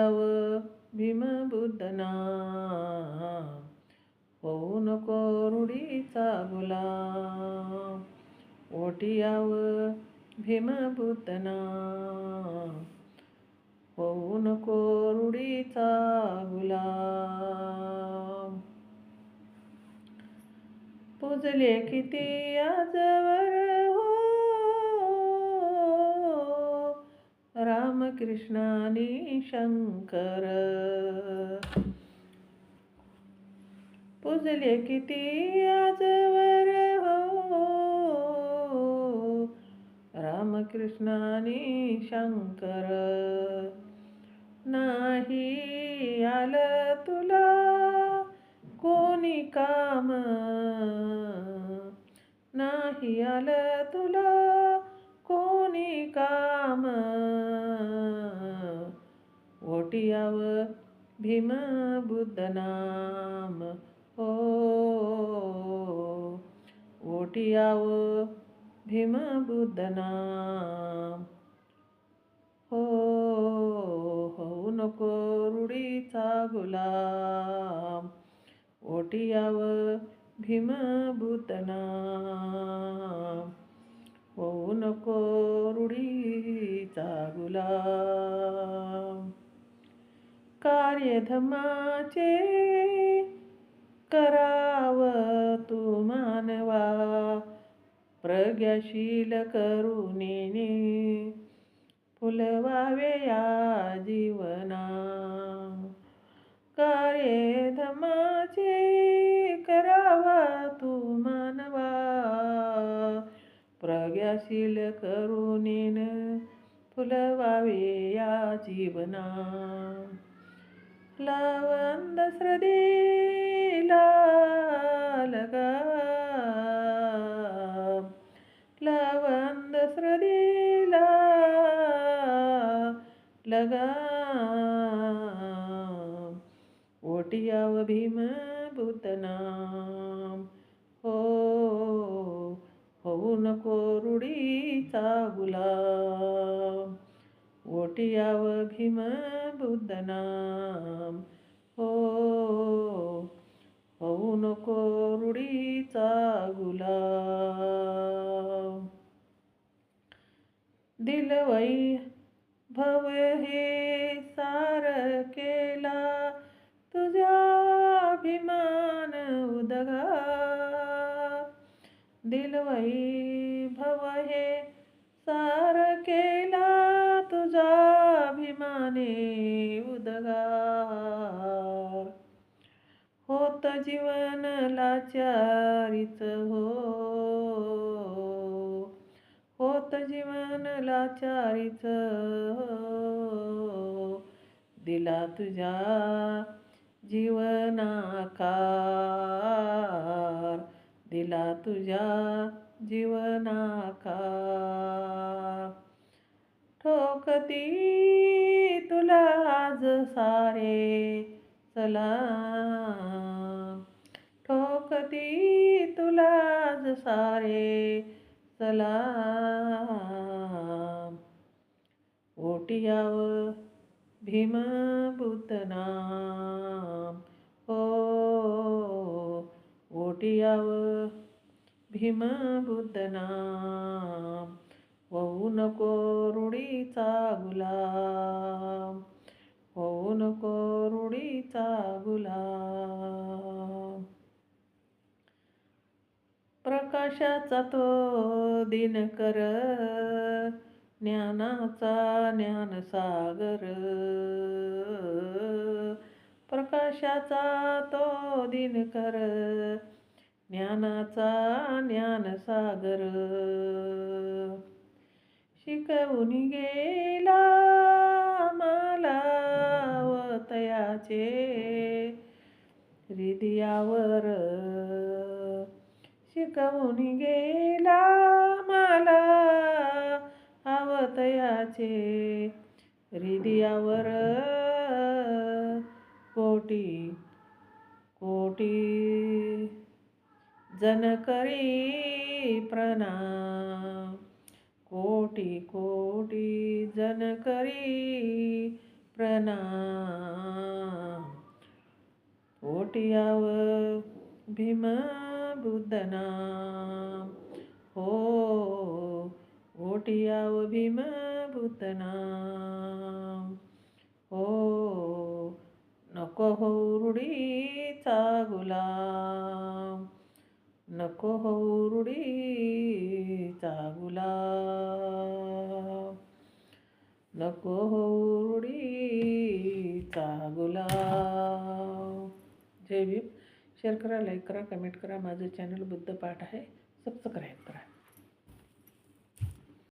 याव भीमबुद्धना, होऊ नको रूढीचा गुलाम. ओटी याव भीमबुद्धना, होऊ नको रूढीचा गुलाम. पूजले किती आजवर हो रामकृष्णानी शंकर. पूजले किती आजवर हो रामकृष्णानी शंकर. नाही आलं तुला कोणी काम, नाही आलं तुला कोणी काम. ओटी याव भीमबुद्ध नाम, हो ओटी याव भीमबुद्ध नाम. हो होऊ नको रूढीचा गुलाम. ओटी याव भीमबुद्ध नाम, होऊ नको रूढीचा गुलाम. कार्यधमाचे कराव तू मानवा, प्रज्ञाशील करुणेने फुलवावे या जीवना. कार्यधमाचे करावा तू मानवा, प्रज्ञाशील करुणेने फुलवावे या जीवना. लाव अंधश्रद्धेला लगाम, लाव अंधश्रद्धेला लगाम. ओटी याव भीमबुद्ध नाम, हो होऊ नको रूढीचा गुलाम. ओटी याव भीमबुद्ध नाम, हो होऊ नको रूढीचा गुलाम. दिलवै भव हे सार केला तुझ्या अभिमान उदगार. दिलवै भव हे सार केला तुझा अभिमाने उदगार. होत जीवन लाचारीच हो, होत जीवन लाचारीच दिला तुझ्या जीवनाकार, दिला तुझ्या जीवनाकार. ठोकती तुला आज सारे सलाम, ठोकती तुला आज सारे सलाम. ओटी याव भीमबुद्ध नाम, हो ओटी याव भीमबुद्ध नाम, होऊ नको रूढीचा गुलाम. होऊ नको रूढीचा गुलाम. प्रकाशाचा तो दिनकर, ज्ञानाचा ज्ञानसागर. प्रकाशाचा तो दिनकर, ज्ञानाचा ज्ञानसागर. शिकवून गेला मला अवतयाचे हृदयावर. शिकवून गेला मला अवतयाचे हृदयावर. कोटी कोटी जन करी प्रणाम, कोटी कोटी जन करी प्रणाम. पोटी याव भीम बुद्ध नाम. हो पोटी याव भीम बुद्ध नाम. हो नको हो रूढीचा गुलाम. नको हो रूढीचा गुलाम. नको हो रूढीचा गुलाम. जय भीम. शेअर करा, लाईक करा, कमेंट करा. माझं चॅनल बुद्ध पाठ आहे, सबस्क्राईब करा.